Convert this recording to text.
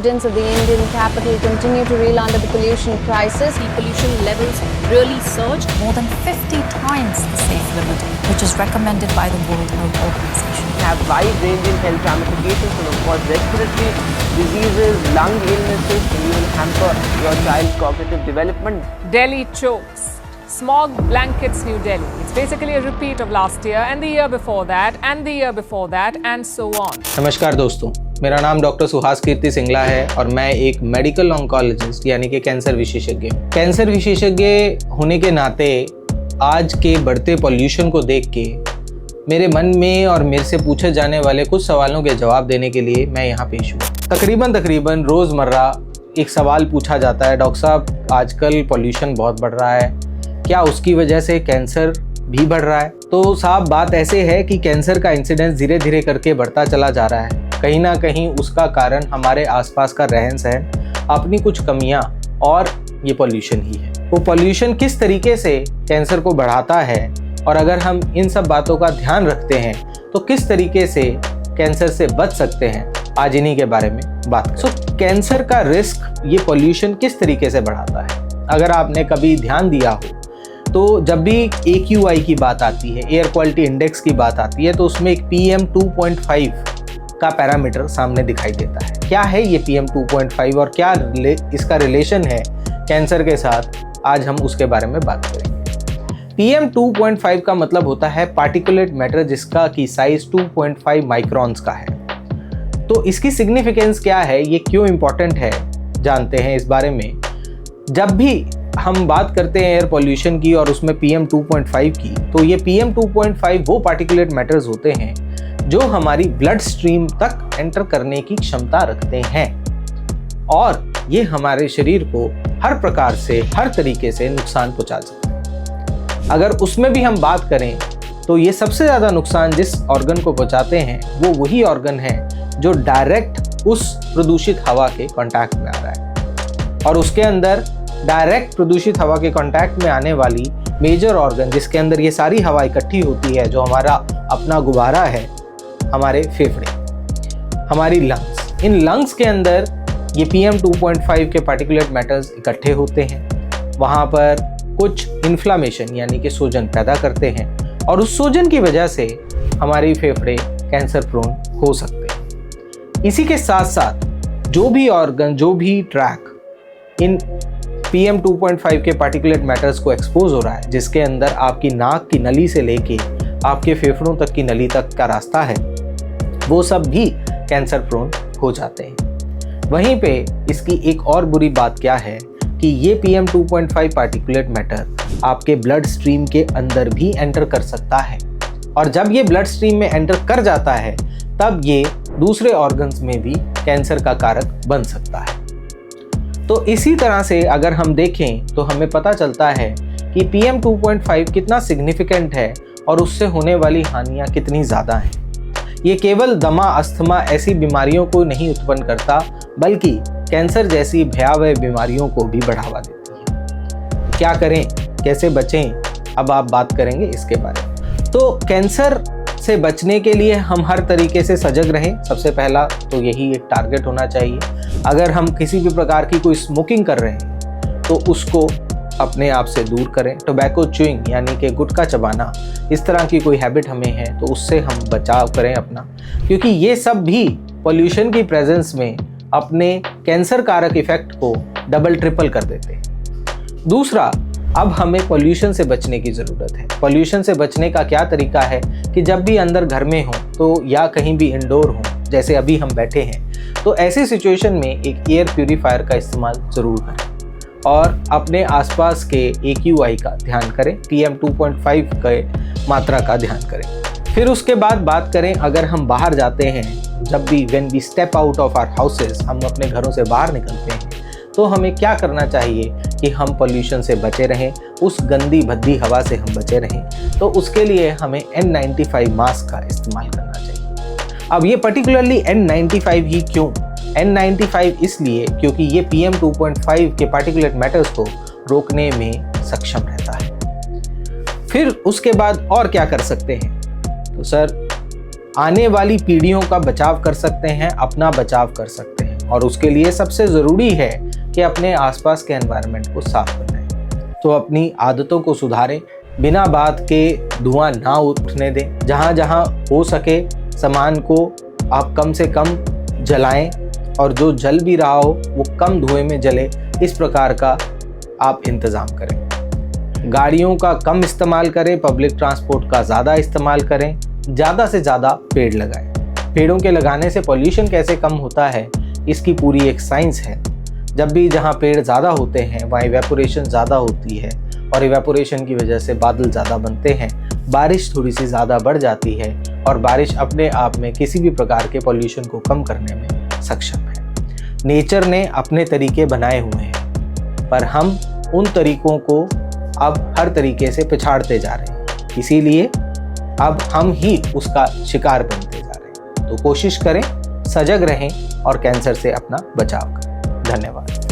Residents of the Indian capital continue to reel under the pollution crisis. The pollution levels really surged more than 50 times the safe limit, which is recommended by the World Health Organization. Have wide-ranging health ramifications and of course respiratory diseases, lung illnesses can even hamper your child's cognitive development. Delhi chokes. Smog blankets New Delhi. It's basically a repeat of last year and the year before that and the year before that and so on. नमस्कार दोस्तों, मेरा नाम doctor Suhas कीर्ति सिंगला है और मैं एक medical oncologist यानी कि कैंसर विशेषज्ञ हूँ। कैंसर विशेषज्ञ होने के नाते आज के बढ़ते पॉल्यूशन को देख के मेरे मन में और मेरे से पूछे जाने वाले कुछ सवालों के जवाब देने के लिए मैं यहाँ पेश हूँ। तकरीबन रोज़मर्रा एक सवाल पूछा जाता है, डॉक्टर साहब आजकल पॉल्यूशन बहुत बढ़ रहा है, क्या उसकी वजह से कैंसर भी बढ़ रहा है? तो साहब बात ऐसे है कि कैंसर का इंसिडेंस धीरे धीरे करके बढ़ता चला जा रहा है। कहीं ना कहीं उसका कारण हमारे आसपास का रहन सहन, अपनी कुछ कमियां और ये पॉल्यूशन ही है। वो पॉल्यूशन किस तरीके से कैंसर को बढ़ाता है और अगर हम इन सब बातों का ध्यान रखते हैं तो किस तरीके से कैंसर से बच सकते हैं, आज इन्हीं के बारे में बात करें। कैंसर का रिस्क ये पॉल्यूशन किस तरीके से बढ़ाता है? अगर आपने कभी ध्यान दिया हो तो जब भी AQI की बात आती है, एयर क्वालिटी इंडेक्स की बात आती है, तो उसमें एक PM2.5 का पैरामीटर सामने दिखाई देता है। क्या है ये PM2.5 और क्या इसका रिलेशन है कैंसर के साथ, आज हम उसके बारे में बात करेंगे। PM2.5 का मतलब होता है पार्टिकुलेट मैटर, जिसका की साइज 2.5 माइक्रॉन्स का है। तो इसकी सिग्निफिकेंस क्या है, ये क्यों इम्पोर्टेंट है, जानते हैं इस बारे में। जब भी हम बात करते हैं एयर पॉल्यूशन की और उसमें PM2.5 की, तो ये PM2.5 वो पार्टिकुलेट मैटर्स होते हैं जो हमारी ब्लड स्ट्रीम तक एंटर करने की क्षमता रखते हैं और ये हमारे शरीर को हर प्रकार से, हर तरीके से नुकसान पहुंचा सकते हैं। अगर उसमें भी हम बात करें तो ये सबसे ज़्यादा नुकसान जिस ऑर्गन को पहुंचाते हैं वो वही ऑर्गन है जो डायरेक्ट उस प्रदूषित हवा के कॉन्टैक्ट में आ रहा है। और उसके अंदर डायरेक्ट प्रदूषित हवा के कांटेक्ट में आने वाली मेजर ऑर्गन, जिसके अंदर ये सारी हवा इकट्ठी होती है, जो हमारा अपना गुब्बारा है, हमारे फेफड़े, हमारी लंग्स। इन लंग्स के अंदर ये PM2.5 के पार्टिकुलेट मैटर्स इकट्ठे होते हैं। वहाँ पर कुछ इन्फ्लामेशन यानी कि सूजन पैदा करते हैं और उस सूजन की वजह से हमारी फेफड़े कैंसर प्रोन हो सकते हैं। इसी के साथ साथ जो भी ऑर्गन, जो भी ट्रैक इन PM2.5 के पार्टिकुलेट मैटर्स को एक्सपोज हो रहा है, जिसके अंदर आपकी नाक की नली से लेके आपके फेफड़ों तक की नली तक का रास्ता है, वो सब भी कैंसर प्रोन हो जाते हैं। वहीं पे इसकी एक और बुरी बात क्या है कि ये PM2.5 पार्टिकुलेट मैटर आपके ब्लड स्ट्रीम के अंदर भी एंटर कर सकता है और जब ये ब्लड स्ट्रीम में एंटर कर जाता है तब ये दूसरे ऑर्गन्स में भी कैंसर का कारक बन सकता है। तो इसी तरह से अगर हम देखें तो हमें पता चलता है कि PM2.5 कितना सिग्निफिकेंट है और उससे होने वाली हानियाँ कितनी ज़्यादा हैं। ये केवल दमा, अस्थमा ऐसी बीमारियों को नहीं उत्पन्न करता, बल्कि कैंसर जैसी भयावह बीमारियों को भी बढ़ावा देती है। क्या करें, कैसे बचें, अब आप बात करेंगे इसके बारे में। तो कैंसर से बचने के लिए हम हर तरीके से सजग रहें। सबसे पहला तो यही एक टारगेट होना चाहिए। अगर हम किसी भी प्रकार की कोई स्मोकिंग कर रहे हैं तो उसको अपने आप से दूर करें। टोबैको च्यूइंग यानी कि गुटखा चबाना, इस तरह की कोई हैबिट हमें है तो उससे हम बचाव करें अपना, क्योंकि ये सब भी पॉल्यूशन की प्रेजेंस में अपने कैंसर कारक इफेक्ट को डबल ट्रिपल कर देते हैं। दूसरा, अब हमें पॉल्यूशन से बचने की ज़रूरत है। पॉल्यूशन से बचने का क्या तरीका है कि जब भी अंदर घर में हो तो या कहीं भी इंडोर हो, जैसे अभी हम बैठे हैं, तो ऐसी सिचुएशन में एक एयर प्यूरीफायर का इस्तेमाल ज़रूर करें और अपने आसपास के AQI का ध्यान करें, PM2.5 के मात्रा का ध्यान करें। फिर उसके बाद बात करें, अगर हम बाहर जाते हैं, जब भी when we step out of our houses, हम अपने घरों से बाहर निकलते हैं, तो हमें क्या करना चाहिए कि हम पॉल्यूशन से बचे रहें, उस गंदी भद्दी हवा से हम बचे रहें। तो उसके लिए हमें N95 मास्क का इस्तेमाल करना चाहिए। अब ये पर्टिकुलरली N95 ही क्यों? N95 इसलिए क्योंकि ये PM2.5 के पार्टिकुलेट मैटर्स को रोकने में सक्षम रहता है। फिर उसके बाद और क्या कर सकते हैं? तो सर, आने वाली पीढ़ियों का बचाव कर सकते हैं, अपना बचाव कर सकते हैं। और उसके लिए सबसे ज़रूरी है कि अपने आसपास के एनवायरनमेंट को साफ बनाएं। तो अपनी आदतों को सुधारें, बिना बात के धुआं ना उठने दें, जहाँ जहाँ हो सके सामान को आप कम से कम जलाएं और जो जल भी रहा हो वो कम धुएं में जले, इस प्रकार का आप इंतज़ाम करें। गाड़ियों का कम इस्तेमाल करें, पब्लिक ट्रांसपोर्ट का ज़्यादा इस्तेमाल करें, ज़्यादा से ज़्यादा पेड़ लगाएं। पेड़ों के लगाने से पॉल्यूशन कैसे कम होता है इसकी पूरी एक साइंस है। जब भी जहाँ पेड़ ज़्यादा होते हैं वहाँ इवेपोरेशन ज़्यादा होती है और इवेपोरेशन की वजह से बादल ज़्यादा बनते हैं, बारिश थोड़ी सी ज़्यादा बढ़ जाती है और बारिश अपने आप में किसी भी प्रकार के पॉल्यूशन को कम करने में सक्षम है। नेचर ने अपने तरीके बनाए हुए हैं पर हम उन तरीकों को अब हर तरीके से पिछाड़ते जा रहे हैं, इसीलिए अब हम ही उसका शिकार बनते जा रहे हैं। तो कोशिश करें, सजग रहें और कैंसर से अपना बचाव करें। धन्यवाद।